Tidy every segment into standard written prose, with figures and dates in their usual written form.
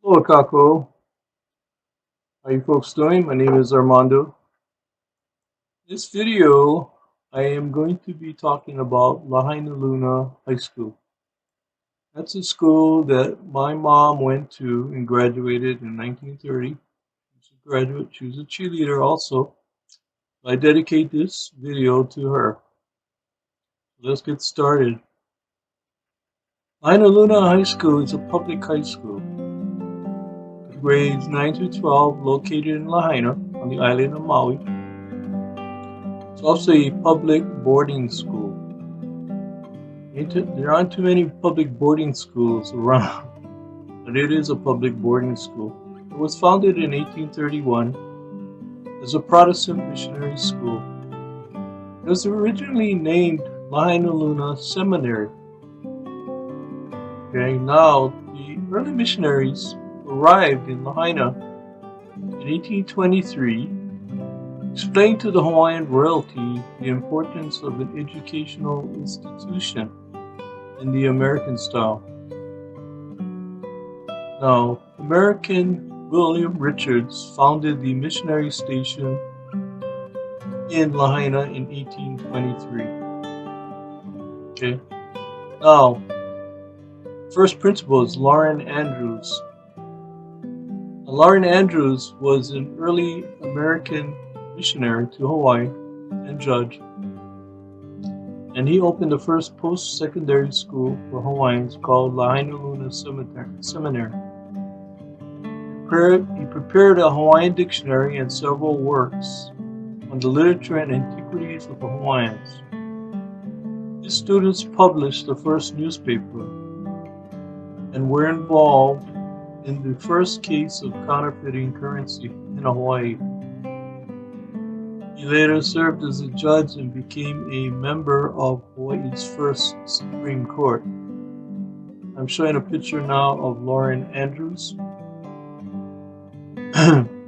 Hello, Kako. How you folks doing? My name is Armando. This video, I am going to be talking about Lahainaluna High School. That's a school that my mom went to and graduated in 1930. She's a graduate. She was a cheerleader also. I dedicate this video to her. Let's get started. Lahainaluna High School is a public high school. Grades 9 through 12 located in Lahaina on the island of Maui. It's also a public boarding school. There aren't too many public boarding schools around, but it is a public boarding school. It was founded in 1831 as a Protestant missionary school. It was originally named Lahainaluna Seminary. Okay, now the early missionaries arrived in Lahaina in 1823, explained to the Hawaiian royalty the importance of an educational institution in the American style. Now, American William Richards founded the missionary station in Lahaina in 1823. Okay. Now, first principal is Lauren Andrews. Now, Lauren Andrews was an early American missionary to Hawaii and judge, and he opened the first post-secondary school for Hawaiians called Lahainaluna Seminary. He prepared a Hawaiian dictionary and several works on the literature and antiquities of the Hawaiians. His students published the first newspaper and were involved in the first case of counterfeiting currency in Hawaii. He later served as a judge and became a member of Hawaii's first Supreme Court. I'm showing a picture now of Lauren Andrews.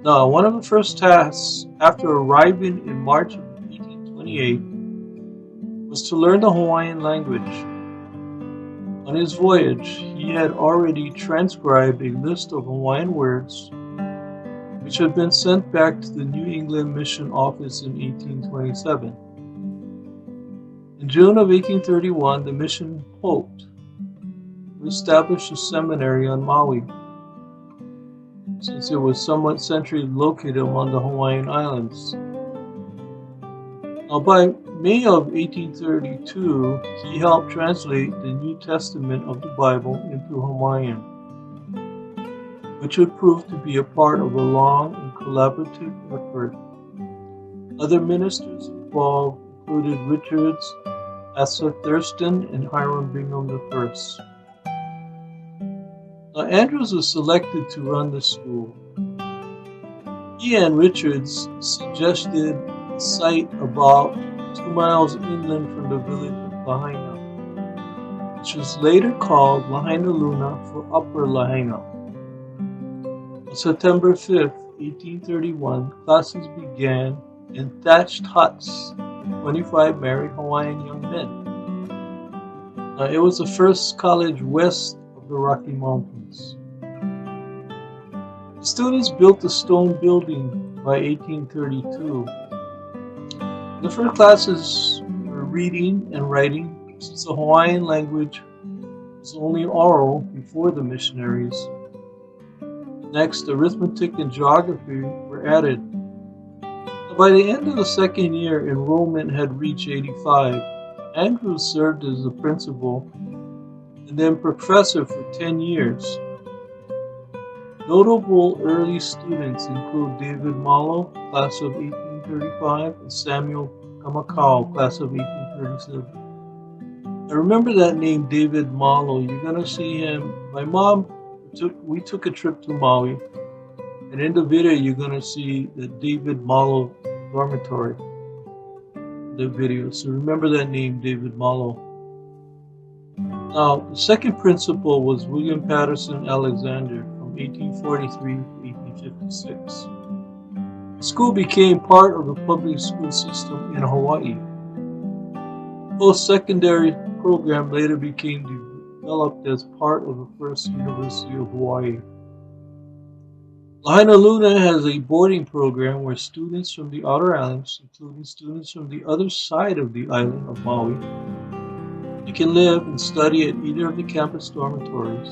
Now, one of the first tasks after arriving in March of 1828 was to learn the Hawaiian language. On his voyage, he had already transcribed a list of Hawaiian words which had been sent back to the New England Mission Office in 1827. In June of 1831, the mission hoped to establish a seminary on Maui, since it was somewhat centrally located among the Hawaiian Islands. Now, by May of 1832, he helped translate the New Testament of the Bible into Hawaiian, which would prove to be a part of a long and collaborative effort. Other ministers involved included Richards, Asa Thurston, and Hiram Bingham I. Now, Andrews was selected to run the school. He and Richards suggested a site about 2 miles inland from the village of Lahaina, which was later called Lahainaluna for Upper Lahaina. On September 5, 1831, classes began in thatched huts with 25 married Hawaiian young men. Now, it was the first college west of the Rocky Mountains. The students built the stone building by 1832. The first classes were reading and writing, since the Hawaiian language was only oral before the missionaries. Next, arithmetic and geography were added. By the end of the second year, enrollment had reached 85. Andrews served as the principal and then professor for 10 years. Notable early students include David Mahalo, class of 1835, and Samuel Kamakau, class of 1837. I remember that name, David Mahalo. You're going to see him. My mom, we took a trip to Maui, and in the video you're going to see the David Mahalo dormitory, the video. So remember that name, David Mahalo. Now, the second principal was William Patterson Alexander from 1843 to 1856. The school became part of the public school system in Hawaii. The post-secondary program later became developed as part of the first University of Hawaii. Lahainaluna has a boarding program where students from the outer islands, including students from the other side of the island of Maui, they can live and study at either of the campus dormitories.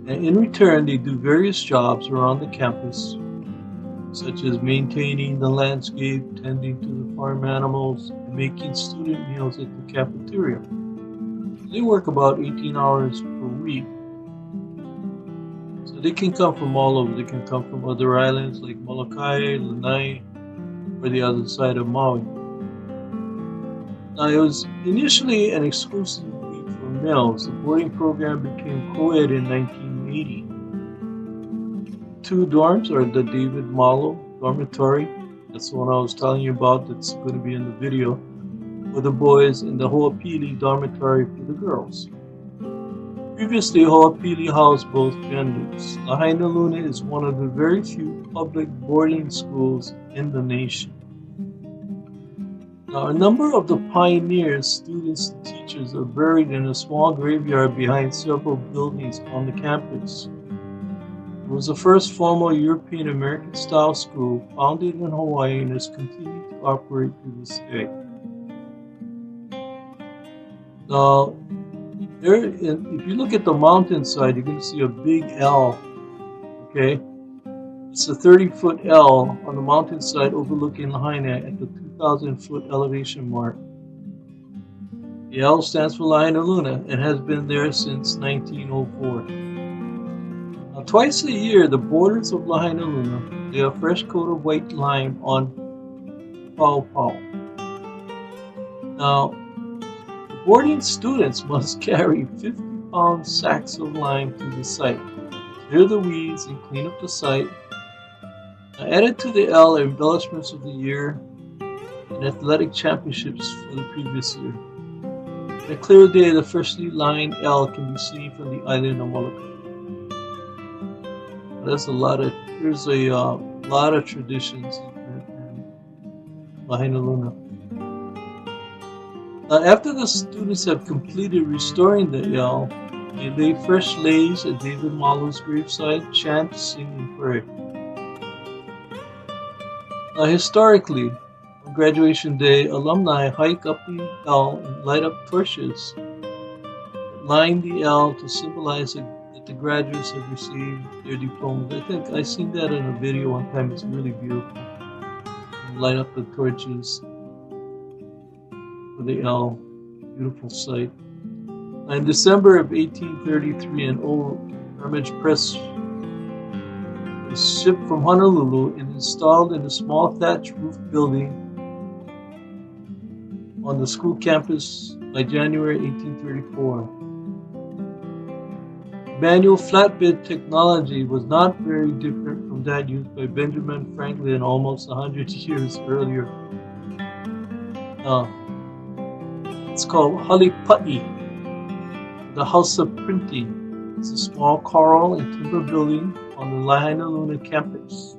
And in return, they do various jobs around the campus, such as maintaining the landscape, tending to the farm animals, and making student meals at the cafeteria. They work about 18 hours per week. So they can come from all over. They can come from other islands like Molokai, Lanai, or the other side of Maui. Now, it was initially an exclusive week for males. The boarding program became co-ed in 1980. Two dorms are the David Malo dormitory. That's the one I was telling you about that's going to be in the video for the boys, and the Ho'opili dormitory for the girls. Previously, Ho'opili housed both genders. Lahainaluna is one of the very few public boarding schools in the nation. Now, a number of the pioneers, students, and teachers are buried in a small graveyard behind several buildings on the campus. It was the first formal European American style school founded in Hawaii and has continued to operate to this day. Now, if you look at the mountainside, you're going to see a big L. Okay, it's a 30-foot L on the mountainside overlooking Lahaina at the 2,000-foot elevation mark. The L stands for Lahainaluna and has been there since 1904. Now, twice a year, the borders of Lahainaluna lay a fresh coat of white lime on Paupau. Now, boarding students must carry 50-pound sacks of lime to the site, clear the weeds, and clean up the site. Now, added to the L are embellishments of the year and athletic championships for the previous year. On a clear day, the freshly lined L can be seen from the island of Molokai. There's a lot of traditions in Lahainaluna. After the students have completed restoring the L, they lay fresh leaves at David Malo's gravesite, chant, sing, and pray. Historically, on graduation day, alumni hike up the L and light up torches that line the L to symbolize that the graduates have received their diplomas. I think I've seen that in a video one time. It's really beautiful. And light up the torches for the L. Beautiful sight. In December of 1833, an old Ramage press was shipped from Honolulu and installed in a small thatch roof building on the school campus by January 1834. Manual flatbed technology was not very different from that used by Benjamin Franklin almost 100 years earlier. It's called Halipa'i, the House of Printing. It's a small coral and timber building on the Lahainaluna campus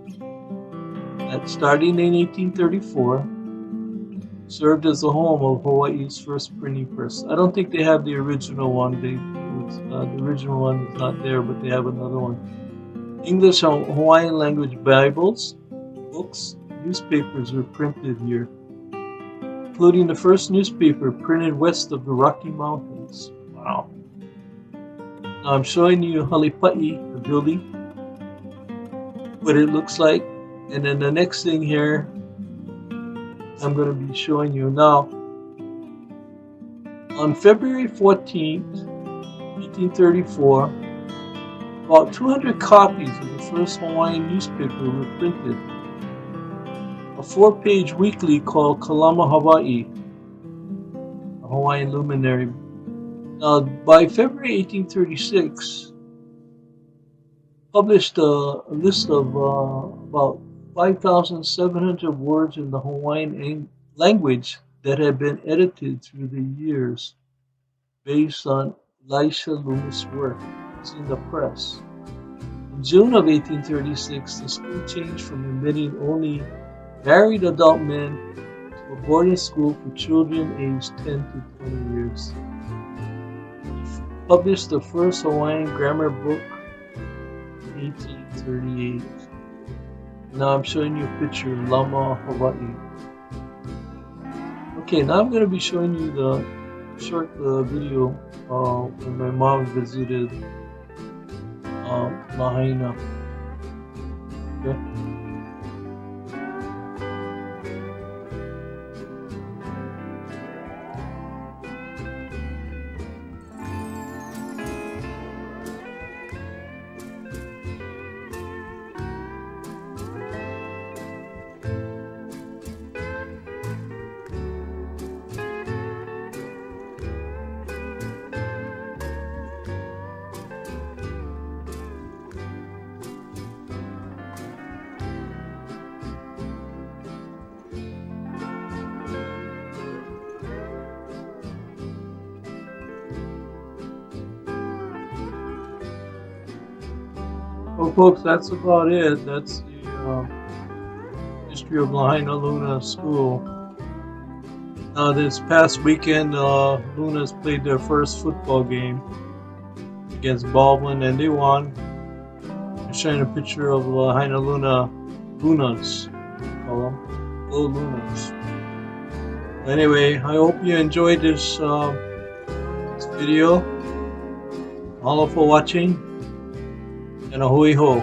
that, starting in 1834, served as the home of Hawaii's first printing press. I don't think they have the original one. The original one is not there, but they have another one. English and Hawaiian language Bibles, books, newspapers were printed here, including the first newspaper printed west of the Rocky Mountains. Wow. Now I'm showing you Halipa'i, the building, what it looks like. And then the next thing here, I'm going to be showing you now. On February 14th, 1834, about 200 copies of the first Hawaiian newspaper were printed. A 4-page weekly called Kalama Hawaii, a Hawaiian luminary. Now, by February 1836, published a list of about 5,700 words in the Hawaiian language that had been edited through the years based on Elisha Loomis' work. It's in the press. In June of 1836, the school changed from admitting only married adult men to a boarding school for children aged 10 to 20 years. He published the first Hawaiian grammar book 1838. Now I'm showing you a picture of Lama, Hawaii. Okay, now I'm going to be showing you the short video when my mom visited Lahaina. Okay. Well, folks, that's about it. That's the history of Lahainaluna School. This past weekend, Lunas played their first football game against Baldwin, and they won. I'm showing a picture of Lahainaluna Lunas. Call them Go Lunas. Anyway, I hope you enjoyed this video. Mahalo for watching, and a hui ho.